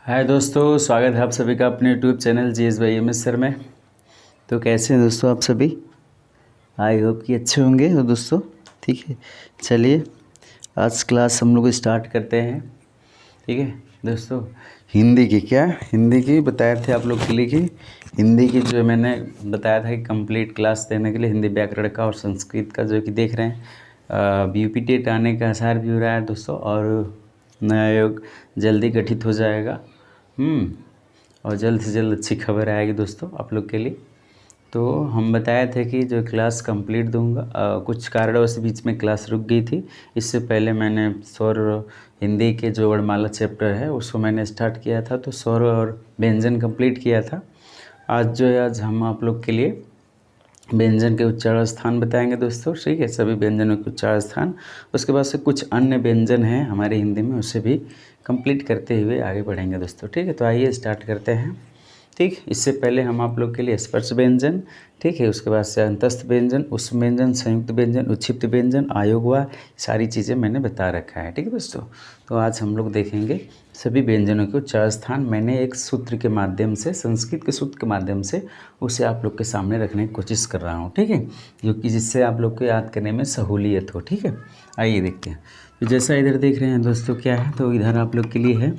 हाय दोस्तों, स्वागत है आप सभी का अपने YouTube channel GS by M S sir में। तो कैसे हैं दोस्तों आप सभी? आई होप कि अच्छे होंगे। तो दोस्तों ठीक है, चलिए आज क्लास हम लोग स्टार्ट करते हैं। ठीक है दोस्तों, हिंदी की बताए थे आप लोग के लिए कि हिंदी की जो मैंने बताया था कि कंप्लीट क्लास देने के लिए हिंदी व्याकरण का और संस्कृत का जो कि देख रहे हैं यूपी टेट आने का आसार भी हो रहा है दोस्तों, और नया आयोग जल्दी गठित हो जाएगा। और जल्द से जल्द अच्छी खबर आएगी दोस्तों आप लोग के लिए। तो हम बताए थे कि जो क्लास कंप्लीट दूंगा, कुछ कारणवश बीच में क्लास रुक गई थी। इससे पहले मैंने स्वर हिंदी के जो वर्णमाला चैप्टर है उसको मैंने स्टार्ट किया था, तो स्वर और व्यंजन कंप्लीट किया था। आज हम आप लोग के लिए व्यंजन के उच्चारण स्थान बताएंगे दोस्तों। ठीक है, सभी व्यंजनों के उच्चारण स्थान, उसके बाद से कुछ अन्य व्यंजन हैं हमारे हिंदी में, उसे भी कंप्लीट करते हुए आगे बढ़ेंगे दोस्तों। ठीक है, तो आइए स्टार्ट करते हैं। ठीक, इससे पहले हम आप लोग के लिए स्पर्श व्यंजन, ठीक है, उसके बाद से अंतस्थ व्यंजन, उष्म व्यंजन, संयुक्त व्यंजन, उच्छिप्त व्यंजन, आयोगवा, सारी चीज़ें मैंने बता रखा है। ठीक है दोस्तों, तो आज हम लोग देखेंगे सभी व्यंजनों के उच्चारण स्थान। मैंने एक सूत्र के माध्यम से, संस्कृत के सूत्र के माध्यम से उसे आप लोग के सामने रखने की कोशिश कर रहा हूँ। ठीक है, जो कि जिससे आप लोग को याद करने में सहूलियत हो। ठीक है, आइए देखते हैं। तो जैसा इधर देख रहे हैं दोस्तों क्या है, तो इधर आप लोग के लिए है,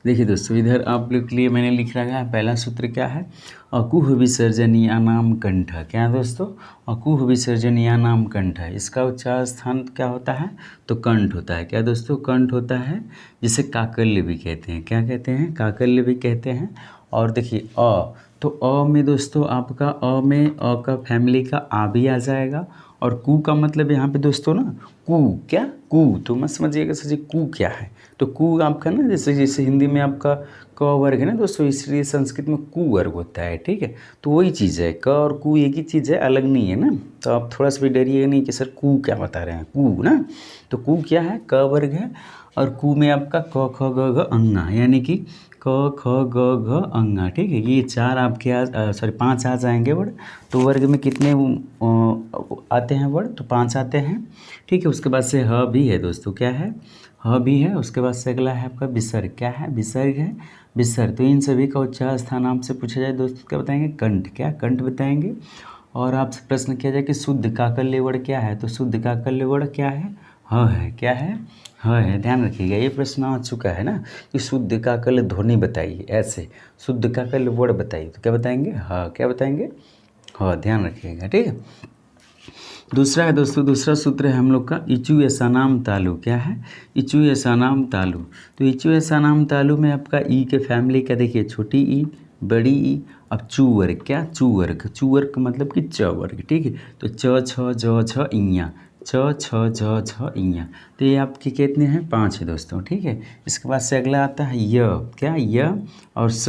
देखिए दोस्तों इधर आप लोग के लिए मैंने लिख रखा है। पहला सूत्र क्या है? अकुह विसर्जनीयानाम कंठ। क्या है दोस्तों? अकुह विसर्जनीयानाम कंठ। इसका उच्चारण स्थान क्या होता है? तो कंठ होता है। क्या दोस्तों? कंठ होता है, जिसे काकल्य भी कहते हैं। क्या कहते हैं? काकल्य भी कहते हैं। और देखिए तो अ में दोस्तों आपका अ का फैमिली का आ भी आ जाएगा। और कू का मतलब यहाँ पे दोस्तों ना, कू तो मत समझिएगा सर जी, कू क्या है? तो कू आपका ना, जैसे हिंदी में आपका क वर्ग है ना दोस्तों, इसलिए संस्कृत में कू वर्ग होता है। ठीक है, तो वही चीज़ है, क और कू एक ही चीज़ है, अलग नहीं है ना। तो आप थोड़ा सा भी डरिएगा नहीं कि सर कू क्या बता रहे हैं, कू ना, तो कू क्या है? क वर्ग है। और कू में आपका क ख ग घ अंगा, यानी कि क ख ग घ अंगा। ठीक है, ये चार आपके पाँच आ जाएंगे वर्ड। तो वर्ग में कितने आते हैं वर्ड? तो 5 आते हैं। ठीक है, उसके बाद से ह भी है दोस्तों। क्या है? ह भी है। उसके बाद से अगला है आपका विसर्ग। क्या है? विसर्ग है। विसर्ग, तो इन सभी का उच्चारण स्थान आपसे पूछा जाए दोस्तों, क्या बताएंगे? कंठ। क्या? कंठ बताएंगे। और आपसे प्रश्न किया जाए कि शुद्ध काकल्य वर्ण क्या है, तो शुद्ध काकल्य वर्ण क्या है? ह है। क्या है? ह है। ध्यान रखिएगा, ये प्रश्न आ चुका है ना कि शुद्ध काकल्य ध्वनि बताइए, ऐसे शुद्ध काकल्य वर्ण बताइए, तो क्या बताएंगे? ह। क्या बताएंगे? ह। ध्यान रखिएगा। ठीक है, दूसरा है दोस्तों, दूसरा सूत्र है हम लोग का इचु यसानाम तालु। क्या है? इचु यसानाम तालु। तो इचु यसानाम तालु में आपका ई के फैमिली का देखिए, छोटी ई, बड़ी ई, अब चू वर्ग। क्या? चू वर्ग। चू वर्ग का मतलब कि च वर्ग। ठीक है, तो च छ ज छ इया, च छ ज छ इया। तो ये आपके कितने हैं? 5 है दोस्तों। ठीक है, इसके बाद से अगला आता है य। क्या? य और स।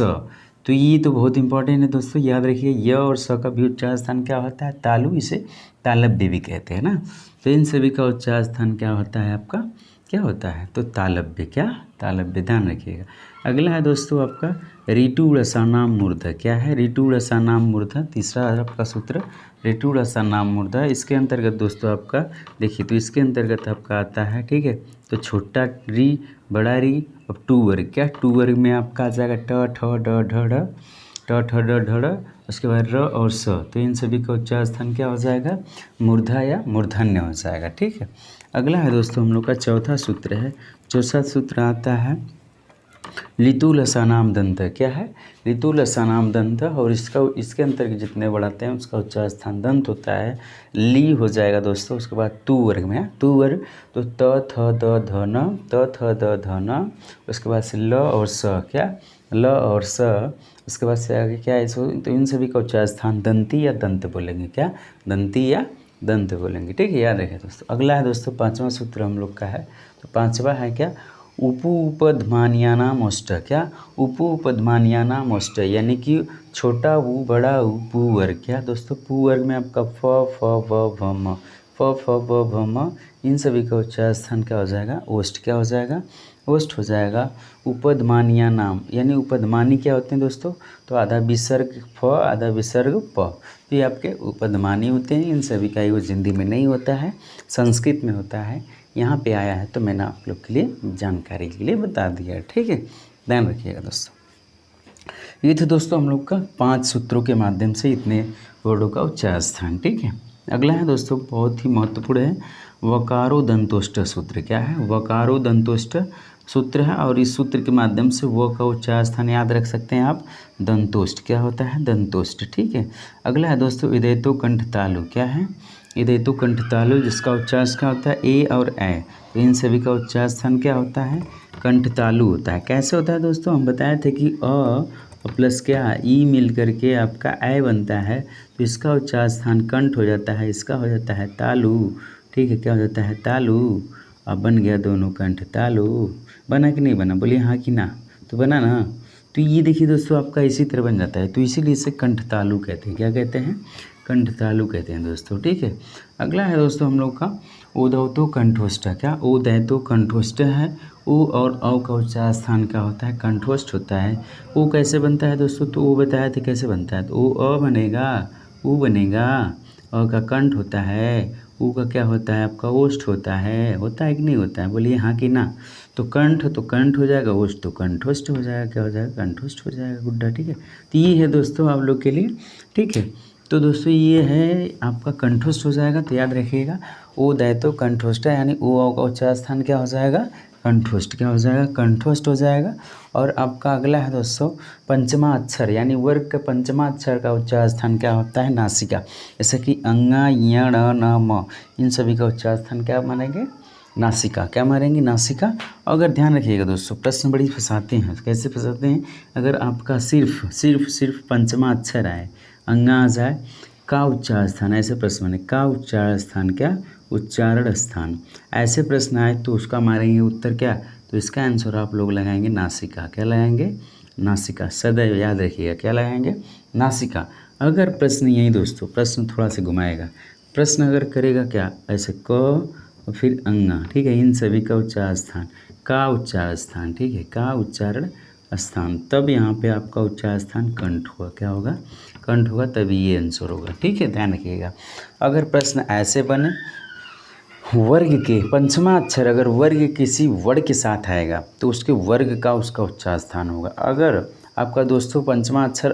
तो ये तो बहुत इंपॉर्टेंट है दोस्तों, याद रखिए। य और स का भी उच्चारण स्थान क्या होता है? तालु। इसे तालव्य भी कहते हैं ना। तो इन सभी का उच्चारण स्थान क्या होता है आपका? क्या होता है? तो तालव्य। क्या? तालव्य। ध्यान रखिएगा। अगला है दोस्तों आपका ऋतु रसानाम मूर्धा। क्या है? ऋतु रसानाम मूर्धा। तीसरा आपका सूत्र ऋतु रसानाम मूर्धा। इसके अंतर्गत दोस्तों आपका देखिए, तो इसके अंतर्गत आपका आता है, ठीक है, तो छोटा री, बड़ा री, अब टू वर्ग। क्या? टू वर्ग में आपका आ जाएगा ट ठ ड ढ ढ, ट ठ ड ढ ढ, उसके बाद र और स। तो इन सभी का उच्चारण स्थान क्या हो जाएगा? मूर्धा या मूर्धन्य हो जाएगा। ठीक है, अगला है दोस्तों हम लोग का चौथा सूत्र है। चौथा सूत्र आता है लितुलसानाम दंत। क्या है? लितुलसानाम दंत। और इसके अंतर्गत जितने वर्ड आते हैं उसका उच्चारण स्थान दंत होता है, ली हो जाएगा दोस्तों। उसके बाद तू वर्ग में है, तू वर्ग, तो त थ द ध न, त थ द ध न। उसके बाद से ल और स। क्या? ल और स। उसके बाद से आगे क्या है? तो इन सभी का उच्चारण स्थान दंती या दंत बोलेंगे। क्या? दंती या दंत बोलेंगे। ठीक है, याद रखें दोस्तों। अगला है दोस्तों पांचवा सूत्र हम लोग का है। तो पांचवा है क्या? उपधमानियानाम ओष्ठ। क्या? उपधमानियानाम ओष्ठ, यानी कि छोटा ऊ, बड़ा ऊ, पू वर्ग। क्या दोस्तों? पू वर्ग में आपका फ फ व भ म, फ फ व भ म। इन सभी का उच्चारण स्थान क्या हो जाएगा? ओष्ठ। क्या हो जाएगा? ओष्ठ हो जाएगा। उपधमानियानाम, यानी उपधमानी क्या होते हैं दोस्तों? तो आधा विसर्ग फ, आधा विसर्ग प, तो ये आपके उपधमानी होते हैं। इन सभी का यूज हिंदी में नहीं होता है, संस्कृत में होता है। यहाँ पे आया है तो मैंने आप लोग के लिए जानकारी के लिए बता दिया। ठीक है, ध्यान रखिएगा दोस्तों। ये थे दोस्तों हम लोग का 5 सूत्रों के माध्यम से इतने वर्डों का उच्चार स्थान। ठीक है, अगला है दोस्तों बहुत ही महत्वपूर्ण है वकारो दंतोष्ट सूत्र। क्या है? वकारो दंतोष्ट सूत्र है और इस सूत्र के माध्यम से व का उच्चार स्थान याद रख सकते हैं आप, दंतोष्ट। क्या होता है? दंतोष्ट। ठीक है, अगला है दोस्तों इदैतो कंठ तालु। क्या है? इदैतो कंठ तालु, जिसका उच्चार क्या होता है? ए और ए। तो इन सभी का उच्चार स्थान क्या होता है? कंठ तालु होता है। कैसे होता है दोस्तों? हम बताए थे कि अ प्लस क्या ई मिल करके आपका ए बनता है, तो इसका उच्चार स्थान कंठ हो जाता है, इसका हो जाता है तालु। ठीक है, क्या हो जाता है? तालु। अब बन गया दोनों कंठ तालु। बना कि नहीं बना? बोलिए हाँ कि ना? तो बना ना। तो ये देखिए दोस्तों आपका इसी तरह बन जाता है, तो इसीलिए इसे कंठ तालु कहते हैं। क्या कहते हैं? कंठ तालु कहते हैं दोस्तों। ठीक है, अगला है दोस्तों हम लोग का उदैतो कंठोष्ठ। क्या? उदैतो कंठोष्ठ है। उ और औ का उच्चार स्थान क्या होता है? कंठोष्ठ होता है। उ कैसे बनता है दोस्तों? तो वो बताया था कैसे बनता है। तो उ अ बनेगा, उ बनेगा, अ का कंठ होता है, उ का क्या होता है? आपका ओष्ठ होता है कि नहीं होता है? बोलिए हाँ कि ना? तो कंठ हो जाएगा, ओष्ठ तो कंठोष्ठ हो जाएगा। क्या हो जाएगा? कंठोष्ठ हो जाएगा गुड्डा। ठीक है, तो ये है दोस्तों आप लोग के लिए। ठीक है, तो दोस्तों ये है आपका कंठोष्ठ हो जाएगा, तो याद रखिएगा उदैतो कंठोष्ठ, यानी उ औ का उच्चार स्थान क्या हो जाएगा? कंठोष्ठ। क्या हो जाएगा? कंठोष्ठ हो जाएगा। और आपका अगला है दोस्तों पंचमा अक्षर, यानी वर्ग का पंचमा अक्षर का उच्चार स्थान क्या होता है? नासिका। जैसे कि अंगा य ण न म, इन सभी का उच्चार स्थान क्या मानेंगे? नासिका। क्या मारेंगे? नासिका। अगर ध्यान रखिएगा दोस्तों प्रश्न बड़ी फंसाते हैं। कैसे फंसाते हैं? अगर आपका सिर्फ पंचमा अक्षर आए, अंगा आ जाए, का उच्चार स्थान, ऐसे प्रश्न बने का उच्चार स्थान क्या? उच्चारण स्थान। ऐसे प्रश्न आए तो उसका मारेंगे उत्तर क्या? तो इसका आंसर आप लोग लगाएंगे नासिका। क्या लगाएंगे? नासिका। सदैव याद रखिएगा क्या लगाएंगे? नासिका। अगर प्रश्न यही दोस्तों प्रश्न थोड़ा सा घुमाएगा, प्रश्न अगर करेगा क्या? ऐसे क और फिर अंगा। ठीक है, इन सभी का उच्चार स्थान का उच्चार स्थान। ठीक है, का उच्चारण स्थान, तब यहाँ पे आपका उच्चार स्थान कंठ हुआ। क्या होगा? कंठ होगा, तभी ये आंसर होगा। ठीक है, ध्यान रखिएगा। अगर प्रश्न ऐसे बने वर्ग के पंचमा अक्षर अगर वर्ग किसी वर्ड के साथ आएगा तो उसके वर्ग का उसका उच्चार स्थान होगा। अगर आपका दोस्तों पंचमा अक्षर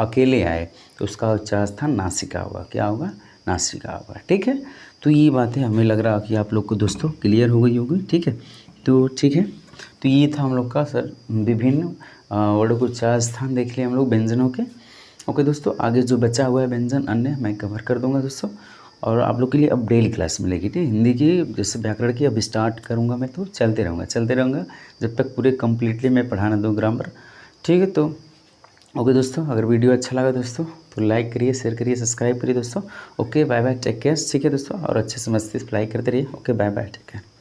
अकेले आए तो उसका उच्चार स्थान नासिका होगा। क्या होगा? नासिका होगा। ठीक है, तो ये बातें हमें लग रहा कि आप लोग को दोस्तों क्लियर हो गई होगी। ठीक है, तो ठीक है, तो ये था हम लोग का सर विभिन्न वर्ड को उच्चार स्थान देख लिए हम लोग व्यंजनों के। ओके दोस्तों, आगे जो बचा हुआ है व्यंजन अन्य मैं कवर कर दूंगा दोस्तों, और आप लोग के लिए अब डेली क्लास मिलेगी। ठीक है, हिंदी की जैसे व्याकरण की अब स्टार्ट करूंगा मैं, तो चलते रहूँगा जब तक पूरे कम्प्लीटली मैं पढ़ा ना दूँ ग्रामर। ठीक है, तो ओके दोस्तों, अगर वीडियो अच्छा लगा दोस्तों तो लाइक करिए, शेयर करिए, सब्सक्राइब करिए दोस्तों। Okay, bye bye, take care. ठीक है दोस्तों, और अच्छे से मस्ती अप्लाई करते रहिए। Okay, bye bye, take care.